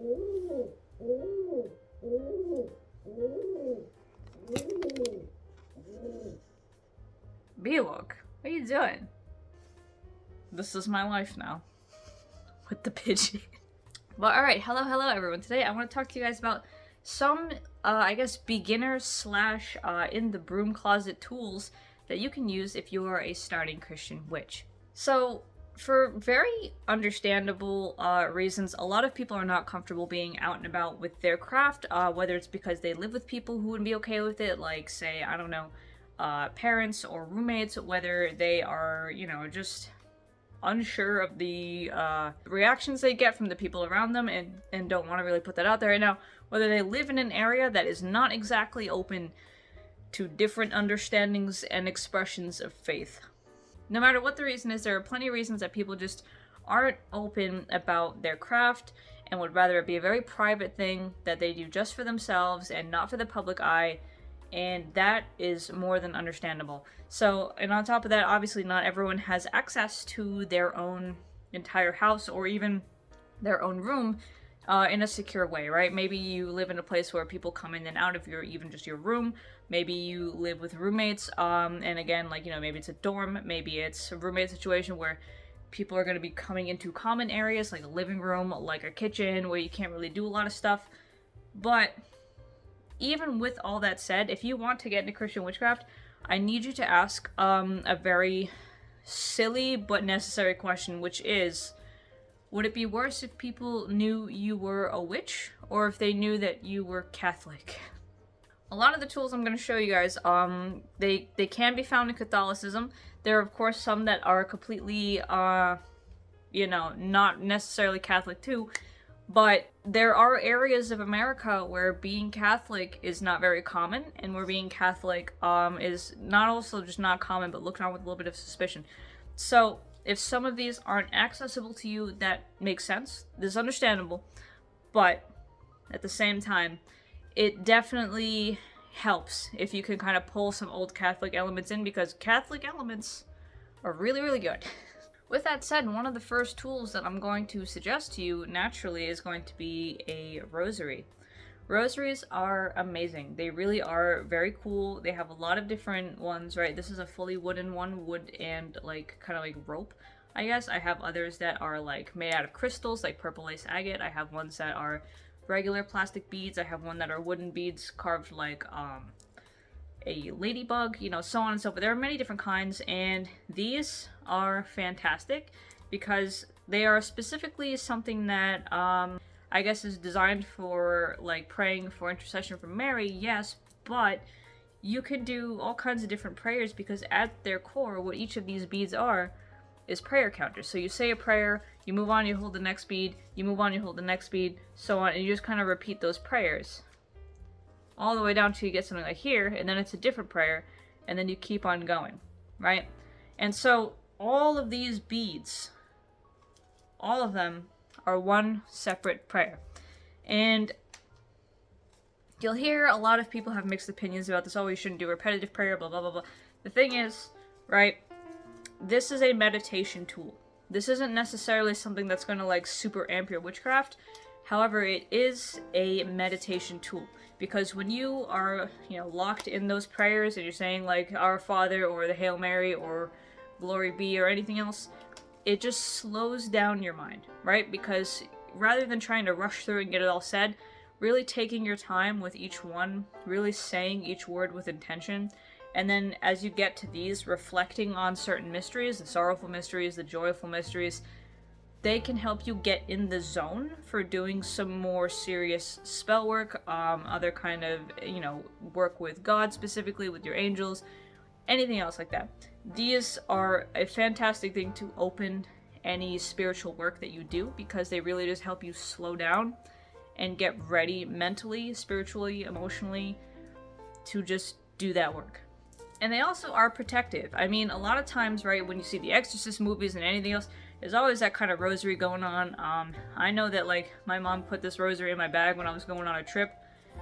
Beowulf, what are you doing? This is my life now. With the pigeon. But alright, hello everyone. Today I want to talk to you guys about some, I guess, beginner slash in the broom closet tools that you can use if you are a starting Christian witch. So, for very understandable reasons, a lot of people are not comfortable being out and about with their craft, whether it's because they live with people who wouldn't be okay with it, like, say, I don't know, parents or roommates, whether they are, you know, just unsure of the reactions they get from the people around them and don't want to really put that out there right now, whether they live in an area that is not exactly open to different understandings and expressions of faith. No matter what the reason is, there are plenty of reasons that people just aren't open about their craft and would rather it be a very private thing that they do just for themselves and not for the public eye. And that is more than understandable. So, and on top of that, obviously not everyone has access to their own entire house or even their own room in a secure way, right? Maybe you live in a place where people come in and out of even just your room. Maybe you live with roommates, and again, like, you know, maybe it's a dorm, maybe it's a roommate situation where people are going to be coming into common areas like a living room, like a kitchen, where you can't really do a lot of stuff. But even with all that said, if you want to get into Christian witchcraft, I need you to ask a very silly but necessary question, which is, would it be worse if people knew you were a witch, or if they knew that you were Catholic? A lot of the tools I'm going to show you guys, they can be found in Catholicism. There are, of course, some that are completely, you know, not necessarily Catholic too. But there are areas of America where being Catholic is not very common, and where being Catholic is not also just not common, but looked on with a little bit of suspicion. So, if some of these aren't accessible to you, that makes sense. This is understandable. But, at the same time, it definitely helps if you can kind of pull some old Catholic elements in, because Catholic elements are really, really good. With that said, one of the first tools that I'm going to suggest to you naturally is going to be a rosary. Rosaries are amazing. They really are very cool. They have a lot of different ones, right? This is a fully wooden one, wood and like kind of like rope, I guess. I have others that are like made out of crystals, like purple lace agate. I have ones that are regular plastic beads. I have one that are wooden beads carved like a ladybug, you know, so on and so forth. There are many different kinds, and these are fantastic because they are specifically something that I guess is designed for like praying for intercession from Mary, yes, but you can do all kinds of different prayers because at their core, what each of these beads are is prayer counters. So you say a prayer, you move on, you hold the next bead, you move on, you hold the next bead, so on, and you just kind of repeat those prayers all the way down till you get something like here, and then it's a different prayer, and then you keep on going, right? And so all of these beads, all of them are one separate prayer. And you'll hear a lot of people have mixed opinions about this. Oh, you shouldn't do repetitive prayer, blah, blah, blah, blah. The thing is, right, this is a meditation tool. This isn't necessarily something that's going to like super amp your witchcraft. However, it is a meditation tool. Because when you are, you know, locked in those prayers and you're saying like Our Father or the Hail Mary or Glory Be or anything else, it just slows down your mind, right? Because rather than trying to rush through and get it all said, really taking your time with each one, really saying each word with intention, and then as you get to these, reflecting on certain mysteries, the sorrowful mysteries, the joyful mysteries, they can help you get in the zone for doing some more serious spell work, other kind of, you know, work with God specifically, with your angels, anything else like that. These are a fantastic thing to open any spiritual work that you do because they really just help you slow down and get ready mentally, spiritually, emotionally to just do that work. And they also are protective. I mean, a lot of times, right, when you see the Exorcist movies and anything else, there's always that kind of rosary going on. I know that, like, my mom put this rosary in my bag when I was going on a trip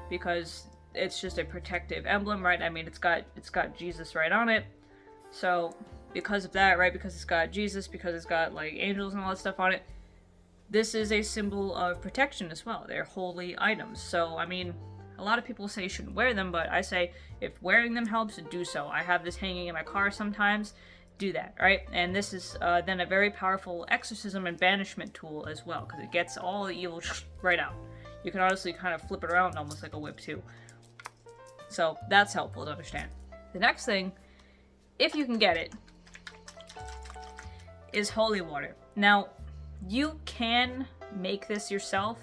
because it's just a protective emblem, right? I mean, it's got Jesus right on it. So, because of that, right, because it's got Jesus, because it's got, like, angels and all that stuff on it, this is a symbol of protection as well. They're holy items. So, I mean, a lot of people say you shouldn't wear them, but I say if wearing them helps, do so. I have this hanging in my car sometimes. Do that, right? And this is then a very powerful exorcism and banishment tool as well, because it gets all the evil right out. You can honestly kind of flip it around almost like a whip too. So that's helpful to understand. The next thing, if you can get it, is holy water. Now, you can make this yourself.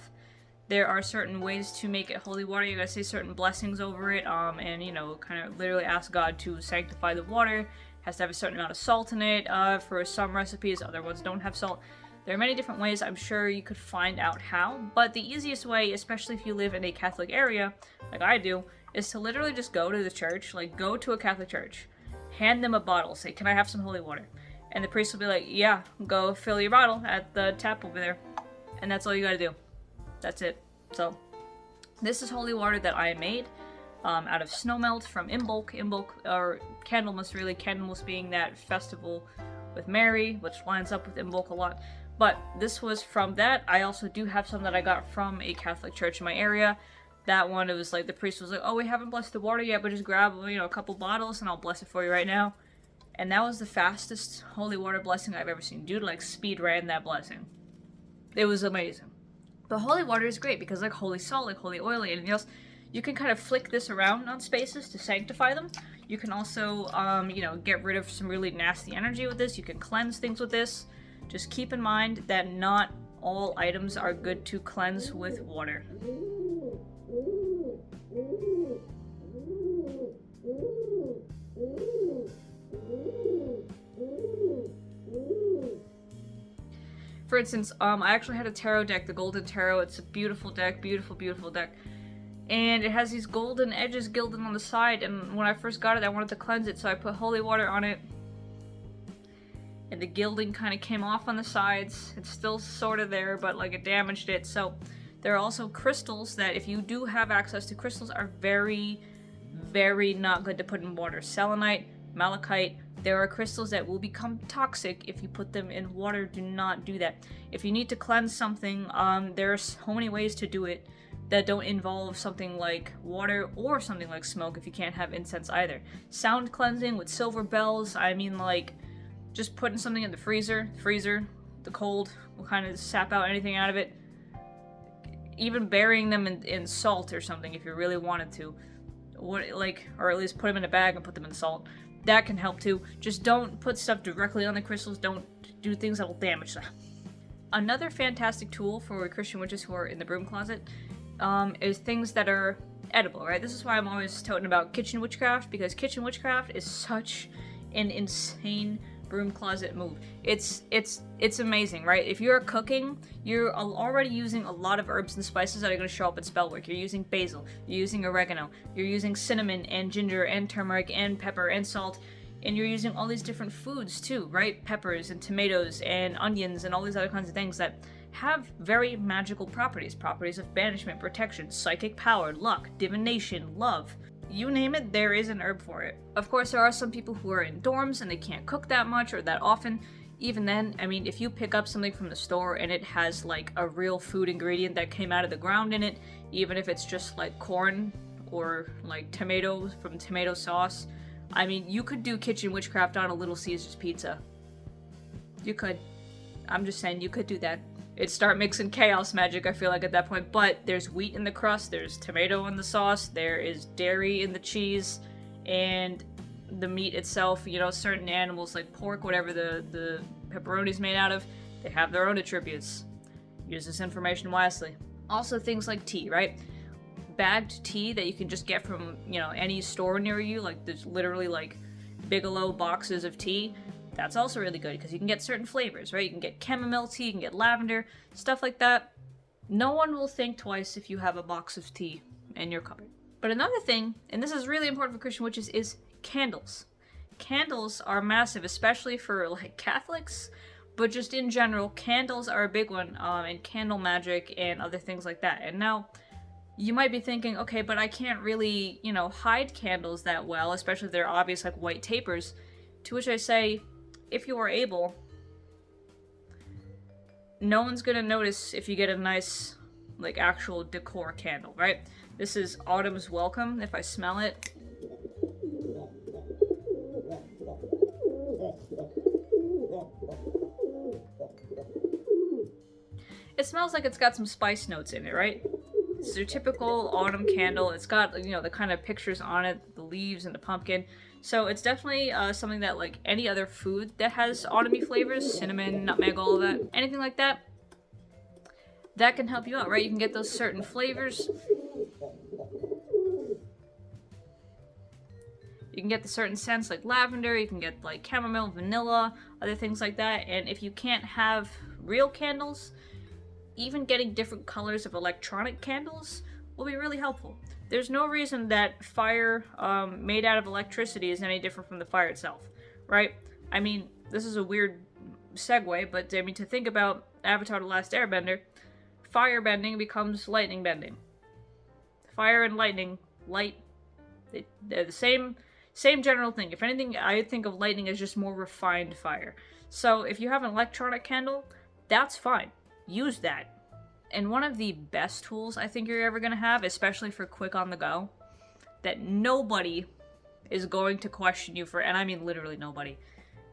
There are certain ways to make it holy water. You gotta say certain blessings over it, and you know, kind of literally ask God to sanctify the water. Has to have a certain amount of salt in it. For some recipes, other ones don't have salt. There are many different ways. I'm sure you could find out how, but the easiest way, especially if you live in a Catholic area, like I do, is to literally just go to the church, like go to a Catholic church, hand them a bottle, say, "Can I have some holy water?" And the priest will be like, "Yeah, go fill your bottle at the tap over there." And that's all you gotta do. That's it. So, this is holy water that I made out of snow melt from Imbolc. Imbolc, or Candlemas really, Candlemas being that festival with Mary, which lines up with Imbolc a lot. But this was from that. I also do have some that I got from a Catholic church in my area. That one, it was like, the priest was like, "Oh, we haven't blessed the water yet, but just grab, you know, a couple bottles and I'll bless it for you right now." And that was the fastest holy water blessing I've ever seen. Dude, like, speed ran that blessing. It was amazing. But holy water is great because, like holy salt, like holy oil, and anything else, you can kind of flick this around on spaces to sanctify them. You can also, you know, get rid of some really nasty energy with this. You can cleanse things with this. Just keep in mind that not all items are good to cleanse with water. For instance, I actually had a tarot deck, the Golden Tarot. It's a beautiful deck, beautiful, beautiful deck. And it has these golden edges gilded on the side, and when I first got it, I wanted to cleanse it, so I put holy water on it. And the gilding kind of came off on the sides. It's still sort of there, but like it damaged it. So there are also crystals that, if you do have access to crystals, are very, very not good to put in water. Selenite, malachite. There are crystals that will become toxic if you put them in water. Do not do that. If you need to cleanse something, there are so many ways to do it that don't involve something like water or something like smoke if you can't have incense either. Sound cleansing with silver bells, I mean, like, just putting something in the freezer, the cold will kind of sap out anything out of it. Even burying them in salt or something if you really wanted to. Or at least put them in a bag and put them in salt. That can help too. Just don't put stuff directly on the crystals. Don't do things that will damage them. Another fantastic tool for Christian witches who are in the broom closet is things that are edible, right? This is why I'm always toting about kitchen witchcraft, because kitchen witchcraft is such an insane broom closet move. It's amazing, right? If you're cooking, you're already using a lot of herbs and spices that are going to show up in spell work. You're using basil, you're using oregano, you're using cinnamon and ginger and turmeric and pepper and salt, and you're using all these different foods too, right? Peppers and tomatoes and onions and all these other kinds of things that have very magical properties of banishment, protection, psychic power, luck, divination, love. You name it, there is an herb for it. Of course, there are some people who are in dorms and they can't cook that much or that often. Even then, I mean, if you pick up something from the store and it has like a real food ingredient that came out of the ground in it, even if it's just like corn or like tomatoes from tomato sauce, I mean, you could do kitchen witchcraft on a Little Caesars pizza. You could. I'm just saying, you could do that. It'd start mixing chaos magic, I feel like, at that point. But there's wheat in the crust, there's tomato in the sauce, there is dairy in the cheese, and the meat itself, you know, certain animals like pork, whatever the pepperoni's made out of, they have their own attributes. Use this information wisely. Also things like tea, right? Bagged tea that you can just get from, you know, any store near you, like there's literally like Bigelow boxes of tea. That's also really good because you can get certain flavors, right? You can get chamomile tea, you can get lavender, stuff like that. No one will think twice if you have a box of tea in your cupboard. But another thing, and this is really important for Christian witches, is candles. Candles are massive, especially for like Catholics, but just in general, candles are a big one, and candle magic and other things like that. And now, you might be thinking, okay, but I can't really, you know, hide candles that well, especially if they're obvious like white tapers. To which I say, if you are able, no one's gonna notice if you get a nice, like, actual decor candle, right? This is Autumn's Welcome, if I smell it. It smells like it's got some spice notes in it, right? It's your typical autumn candle. It's got, you know, the kind of pictures on it, the leaves and the pumpkin. So it's definitely something that, like any other food that has autumny flavors, cinnamon, nutmeg, all of that, anything like that, that can help you out, right? You can get those certain flavors. You can get the certain scents like lavender, you can get like chamomile, vanilla, other things like that. And if you can't have real candles, even getting different colors of electronic candles will be really helpful. There's no reason that fire made out of electricity is any different from the fire itself, right? I mean, this is a weird segue, but I mean, to think about Avatar: The Last Airbender, fire bending becomes lightning bending. Fire and lightning, they're the same general thing. If anything, I think of lightning as just more refined fire. So if you have an electronic candle, that's fine. Use that. And one of the best tools I think you're ever going to have, especially for quick on the go, that nobody is going to question you for, and I mean literally nobody,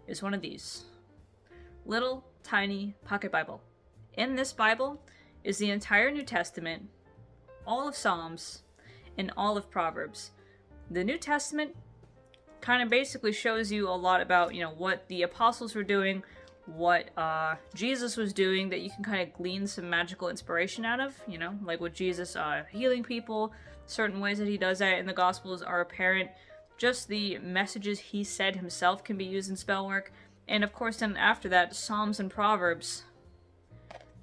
is one of these. Little tiny pocket Bible. In this Bible is the entire New Testament, all of Psalms, and all of Proverbs. The New Testament kind of basically shows you a lot about, you know, what the apostles were doing, what Jesus was doing, that you can kind of glean some magical inspiration out of, you know, like with Jesus healing people, certain ways that he does that in the Gospels are apparent. Just the messages he said himself can be used in spell work. And of course then after that, Psalms and Proverbs,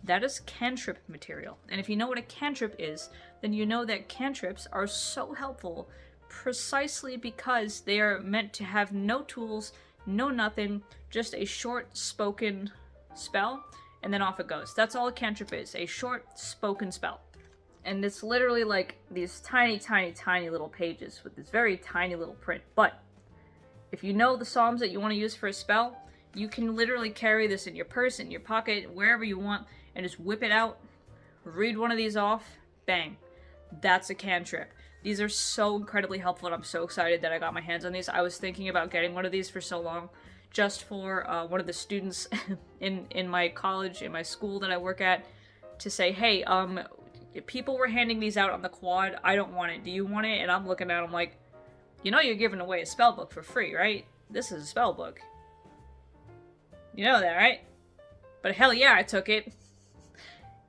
that is cantrip material. And if you know what a cantrip is, then you know that cantrips are so helpful precisely because they are meant to have no tools, no nothing, just a short spoken spell, and then off it goes. That's all a cantrip is, a short spoken spell. And it's literally like these tiny, tiny, tiny little pages with this very tiny little print. But if you know the Psalms that you want to use for a spell, you can literally carry this in your purse, in your pocket, wherever you want, and just whip it out, read one of these off, bang. That's a cantrip. These are so incredibly helpful, and I'm so excited that I got my hands on these. I was thinking about getting one of these for so long, just for one of the students in my college, in my school that I work at, to say, hey, people were handing these out on the quad. I don't want it. Do you want it? And I'm looking at them like, you know you're giving away a spell book for free, right? This is a spell book. You know that, right? But hell yeah, I took it.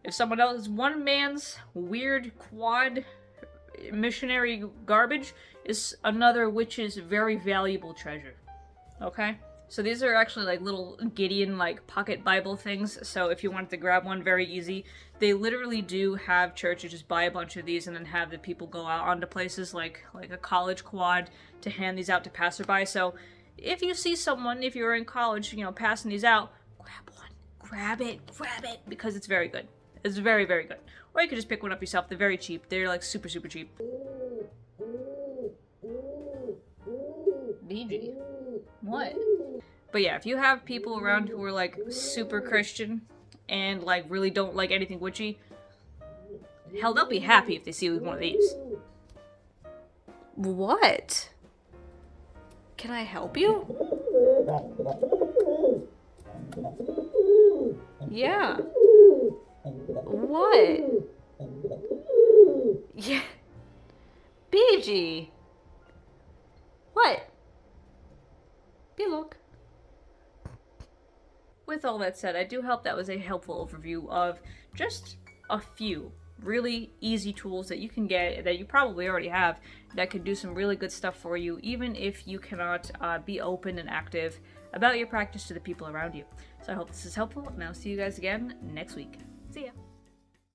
If someone else, one man's weird quad missionary garbage is another witch's very valuable treasure. Okay? So these are actually like little Gideon like pocket Bible things, so if you wanted to grab one, very easy. They literally do have churches just buy a bunch of these and then have the people go out onto places like a college quad to hand these out to passerby. So if you see someone, if you're in college, you know, passing these out, grab one. Grab it, because it's very good. It's very, very good. Or you could just pick one up yourself. They're very cheap. They're like super, super cheap. BG. What? But yeah, if you have people around who are like super Christian and like really don't like anything witchy, hell, they'll be happy if they see one of these. What? Can I help you? Yeah. What? Yeah. BG. What? Be look. With all that said, I do hope that was a helpful overview of just a few really easy tools that you can get, that you probably already have, that could do some really good stuff for you, even if you cannot be open and active about your practice to the people around you. So I hope this is helpful, and I'll see you guys again next week. See ya!